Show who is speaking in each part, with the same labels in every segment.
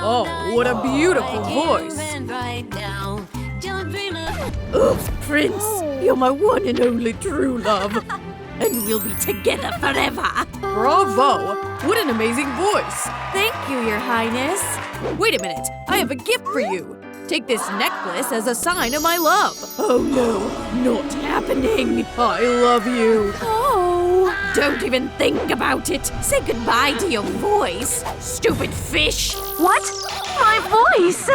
Speaker 1: Oh, what a beautiful voice. Oh, Prince, you're my one and only true love. And we'll be together forever. Bravo! What an amazing voice. Thank you, Your Highness. Wait a minute, I have a gift for you. Take this necklace as a sign of my love. Oh no, not happening. I love you. Oh. Don't even think about it. Say goodbye to your voice, stupid fish.
Speaker 2: What? My voice!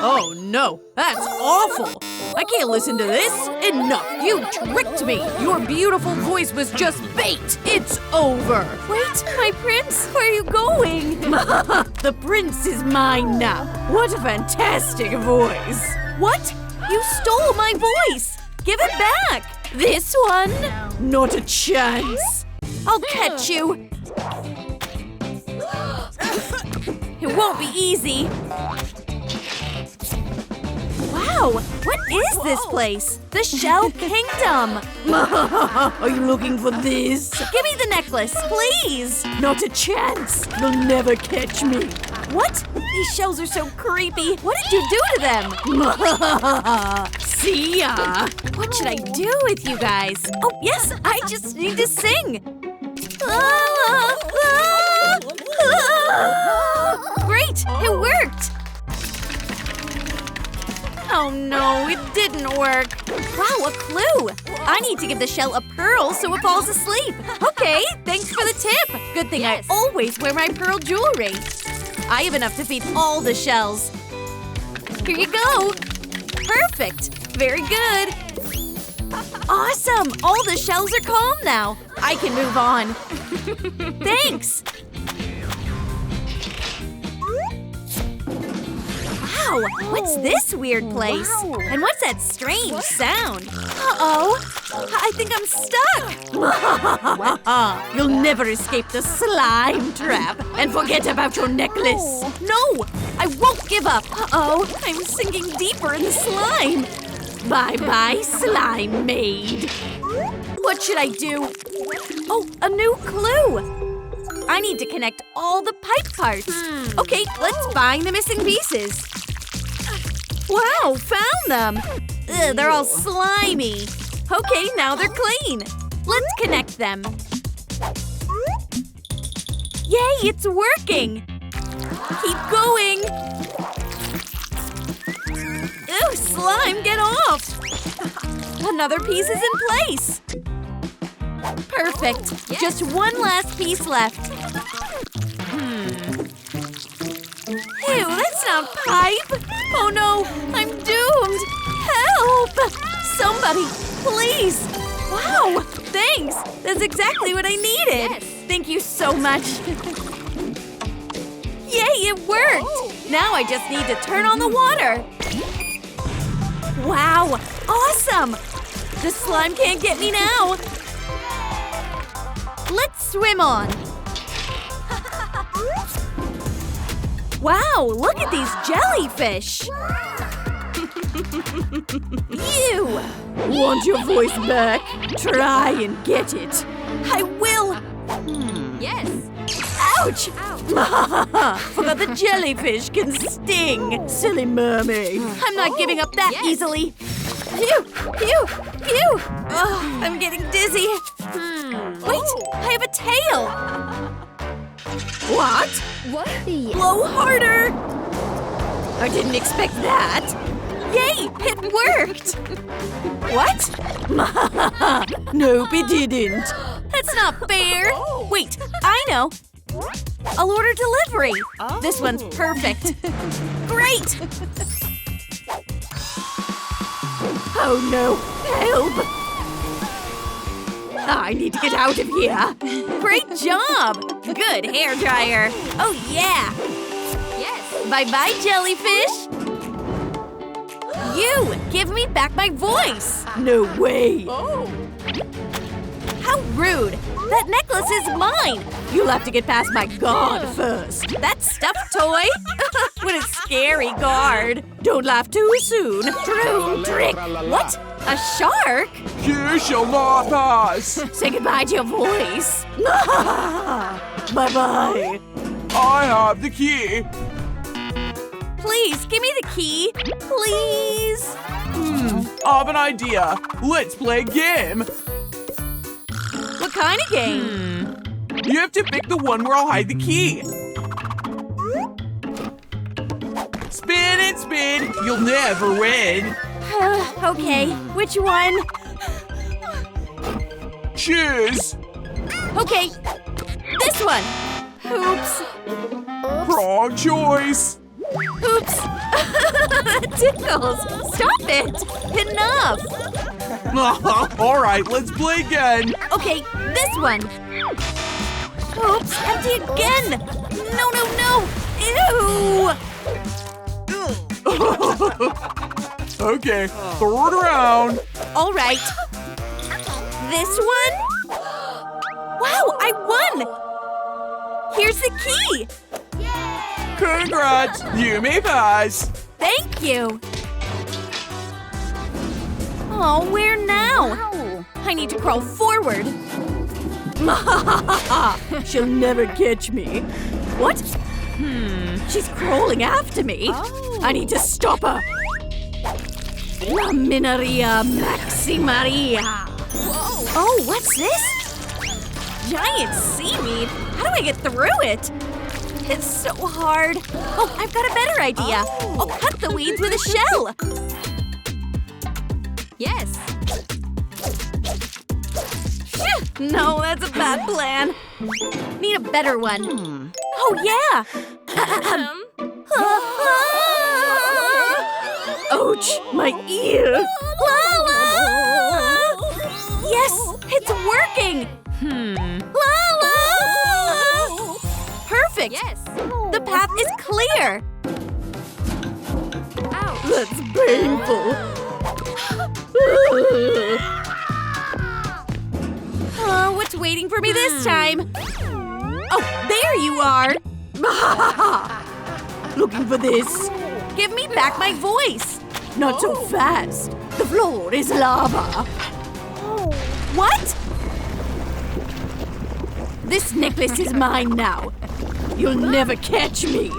Speaker 1: Oh no, that's awful. I can't listen to this. Enough, you tricked me. Your beautiful voice was just bait. It's over. Wait, my prince, where are you going? The prince is mine now. What a fantastic voice. What? You stole my voice. Give it back. This one? Not a chance. I'll catch you. It won't be easy. Wow, what is this place? The Shell Kingdom! Are you looking for this? Give me the necklace, please! Not a chance! You'll never catch me! What? These shells are so creepy! What did you do to them? See ya! What should I do with you guys? Oh, yes, I just need to sing! Great, it worked! Oh no, it didn't work. Wow, a clue. I need to give the shell a pearl so it falls asleep. Okay, thanks for the tip. Good thing I always wear my pearl jewelry. I have enough to feed all the shells. Here you go. Perfect. Very good. Awesome. All the shells are calm now. I can move on. Thanks. Wow, what's this weird place? Wow. And what's that strange sound? Uh-oh, I think I'm stuck. You'll never escape the slime trap. And forget about your necklace. No, I won't give up. Uh-oh, I'm sinking deeper in the slime. Bye-bye, slime maid. What should I do? Oh, a new clue. I need to connect all the pipe parts. Okay, let's find the missing pieces. Wow, found them! Ugh, they're all slimy. Okay, now they're clean. Let's connect them. Yay, it's working! Keep going! Ooh, slime, get off! Another piece is in place! Perfect. Just one last piece left. Ew, that's not pipe! Oh no, I'm doomed! Help! Somebody, please! Wow, thanks! That's exactly what I needed! Yes. Thank you so much! Yay, it worked! Oh. Now I just need to turn on the water! Wow, awesome! The slime can't get me now! Let's swim on! Wow, look at these jellyfish! Ew! Want your voice back? Try and get it. I will! Yes! Ouch! Forgot the jellyfish can sting! Silly mermaid! I'm not giving up that easily! Phew! Phew! Phew! Oh, I'm getting dizzy! Wait! I have a tail! What? What? Blow harder! I didn't expect that. Yay! It worked! What? Nope, it didn't. That's not fair. Wait, I know. I'll order delivery. This one's perfect. Great! Oh no, help! I need to get out of here. Great job! Good hair dryer. Oh yeah! Yes! Bye-bye, jellyfish! You! Give me back my voice! No way! Oh! How rude! That necklace is mine! You'll have to get past my guard first. That stuffed toy? What a scary guard! Don't laugh too soon. Troom trick! What? A shark?
Speaker 3: You shall not pass.
Speaker 1: Say goodbye to your voice. Bye-bye.
Speaker 3: I have the key.
Speaker 1: Please, give me the key. Please.
Speaker 3: I have an idea. Let's play a game.
Speaker 1: What kind of game?
Speaker 3: You have to pick the one where I'll hide the key. Spin and spin. You'll never win.
Speaker 1: Okay, which one?
Speaker 3: Choose.
Speaker 1: Okay, this one. Oops.
Speaker 3: Wrong choice.
Speaker 1: Oops. Tickles. Stop it. Enough.
Speaker 3: All right, let's play again.
Speaker 1: Okay, this one. Oops, empty again. No, no, no. Ew.
Speaker 3: Okay, throw it around.
Speaker 1: All right. This one? Wow, I won. Here's the key.
Speaker 3: Congrats, you may pass.
Speaker 1: Thank you. Oh, where now? I need to crawl forward. She'll never catch me. What? She's crawling after me. I need to stop her. La Minaria Maximaria. Oh, what's this? Giant seaweed? How do I get through it? It's so hard. Oh, I've got a better idea. I'll cut the weeds with a shell. Yes. Phew, no, that's a bad plan. Need a better one. Oh, yeah. Ouch, my ear. Lala! Yes, it's working. Lala! Perfect. Yes. The path is clear. Ouch. That's painful. What's waiting for me this time? Oh, there you are. Looking for this. Give me back my voice. Not so fast. The floor is lava. What? This necklace is mine now. You'll never catch me.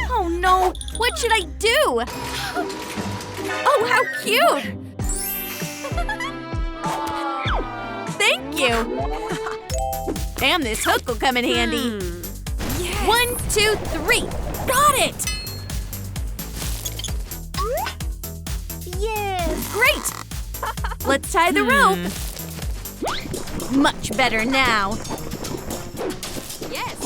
Speaker 1: Oh no, what should I do? Oh, how cute. Thank you. And this hook will come in handy. Yes. 1, 2, 3. Got it. Yes. Great. Let's tie the rope. Much better now. Yes.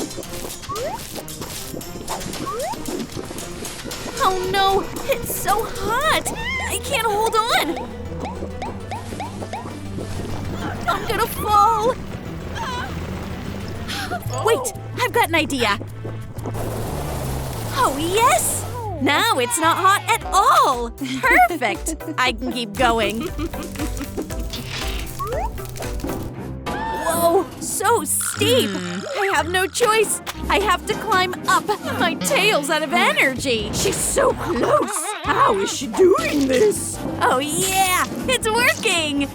Speaker 1: Oh no, it's so hot. I can't hold on. I'm gonna fall. Wait, I've got an idea. Oh, yes! Now it's not hot at all. Perfect. I can keep going. Whoa, so steep. I have no choice. I have to climb up. My tail's out of energy. She's so close. How is she doing this? Oh, yeah, it's working.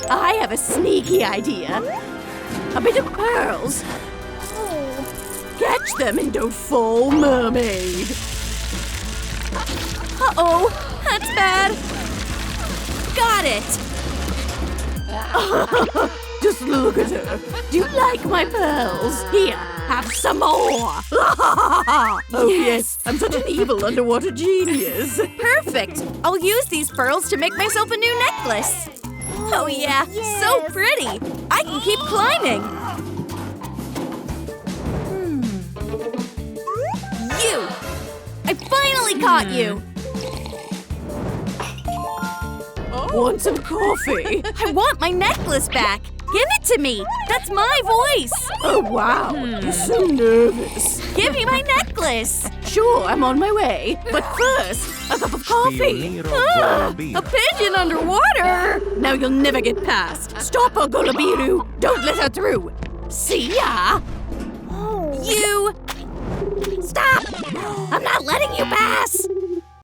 Speaker 1: I have a sneaky idea. A bit of pearls. Catch them and don't fall, mermaid. Uh-oh, that's bad. Got it. Just look at her. Do you like my pearls? Here, have some more. Oh, yes, I'm such an evil underwater genius. Perfect. I'll use these pearls to make myself a new necklace. Oh, yeah, so pretty. I can keep climbing. You! I finally caught you! Want some coffee? I want my necklace back! Give it to me! That's my voice! Oh, wow. You're so nervous. Give me my necklace! Sure, I'm on my way. But first, a cup of coffee. Ah, a pigeon underwater! Now you'll never get past. Stop her, Golabiru! Don't let her through! See ya! You! Stop! I'm not letting you pass!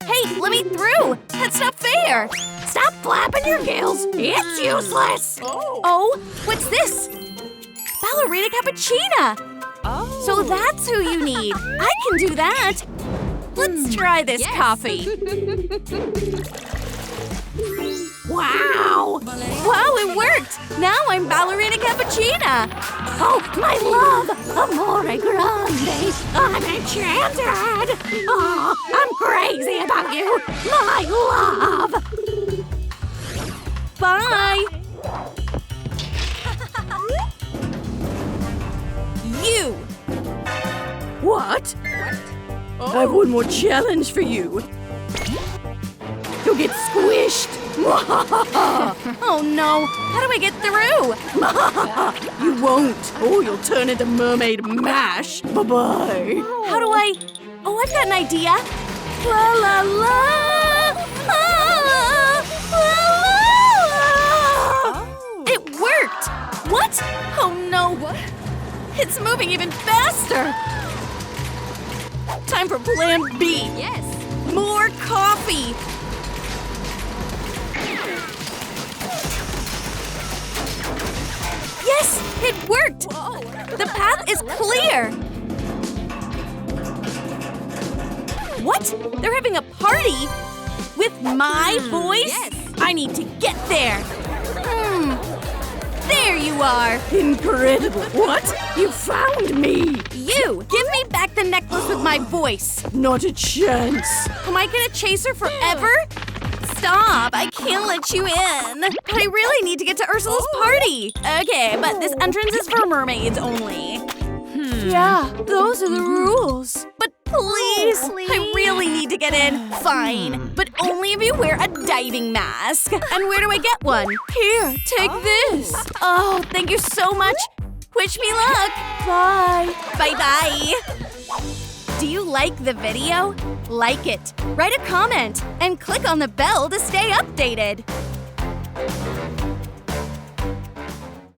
Speaker 1: Hey, let me through! That's not fair! Stop flapping your gills! It's useless! Oh, what's this? Ballerina cappuccina! So that's who you need. I can do that. Let's try this coffee. Wow! Wow, it worked! Now I'm Ballerina Cappuccina! Oh, my love! Amore grande! I'm enchanted! Oh, I'm crazy about you! My love! Bye! You! What? I have one more challenge for you. You'll get squished! Oh no! How do I get through? You won't! Oh, you'll turn into mermaid mash! Bye-bye! How do I… Oh, I've got an idea! La la la! It worked! What? Oh no! What? It's moving even faster! Time for plan B! Yes! More coffee! Yes! It worked! Whoa. The path is clear! What? They're having a party? With my voice? Yes! I need to get there! There you are! Incredible! What? You found me! You! Give me back the necklace with my voice! Not a chance! Am I gonna chase her forever? Stop! I can't let you in! But I really need to get to Ursula's party! Okay, but this entrance is for mermaids only. Yeah, those are the rules. But please! I really need to get in. Fine, but only if you wear a diving mask. And where do I get one? Here, take this. Oh, thank you so much. Wish me luck. Bye. Bye-bye. Do you like the video? Like it, write a comment, and click on the bell to stay updated.